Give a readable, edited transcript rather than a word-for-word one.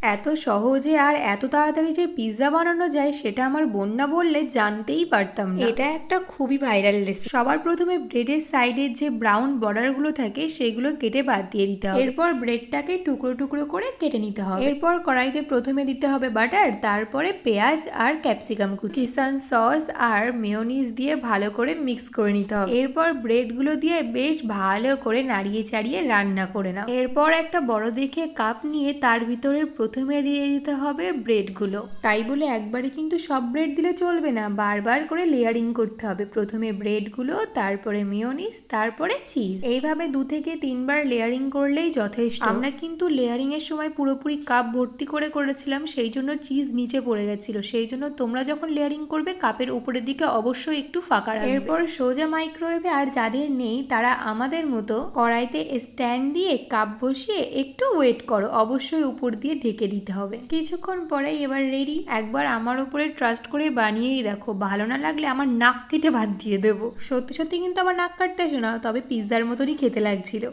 এত সহজে আর এত তাড়াতাড়ি যে পিৎজা বানানো যায় সেটা আমার বোন না বললে জানতেই পারতাম না। এটা একটা খুবই ভাইরাল রেসিপি। সবার প্রথমে ব্রেডের সাইডের যে ব্রাউন বর্ডারগুলো থাকে সেগুলো কেটে বাদ দিয়ে দিতে হবে। এরপর ব্রেডটাকে টুকরো টুকরো করে কেটে নিতে হবে। এরপর কড়াইতে প্রথমে দিতে হবে বাটার, তারপরে পেঁয়াজ আর ক্যাপসিকাম কুচি, কিষান সস আর মেয়োনিজ দিয়ে ভালো করে মিক্স করে নিতে হবে। এরপর ব্রেডগুলো দিয়ে বেশ ভালো করে নাড়িয়ে চাড়িয়ে রান্না করে নাও। এরপর একটা বড় দেখে কাপ নিয়ে তার ভিতরে প্রথমে দিয়ে দিতে হবে ব্রেডগুলো। তাই বলে একবারে কিন্তু সব ব্রেড দিলে চলবে না, বারবার করে লেয়ারিং করতে হবে। প্রথমে ব্রেডগুলো, তারপরে মেয়োনিজ, তারপরে চিজ, এইভাবে 2 থেকে 3 বার লেয়ারিং করলেই যথেষ্ট। আমরা কিন্তু লেয়ারিং এর সময় পুরোপুরি কাপ ভর্তি করে করেছিলাম, সেই জন্য চিজ নিচে পড়ে গেছিল। সেই জন্য তোমরা যখন লেয়ারিং করবে কাপের উপরের দিকে অবশ্যই একটু ফাঁকা রাখবে। এরপর সোজা মাইক্রোওয়েভে, আর যাদের নেই তারা আমাদের মতো কড়াইতে স্ট্যান্ড দিয়ে কাপ বসিয়ে একটু ওয়েট করো, অবশ্যই উপর দিয়ে ঢেকে দিতে হবে। কিছুক্ষণ পরে এবার রেডি। একবার আমার উপরে ট্রাস্ট করে বানিয়েই দেখো, ভালো না লাগলে আমার নাক কেটে বাদ দিয়ে দেবো। সত্যি সত্যি কিন্তু আমার নাক কাটতে আসে না, তবে পিৎজার মতনই খেতে লাগছিল।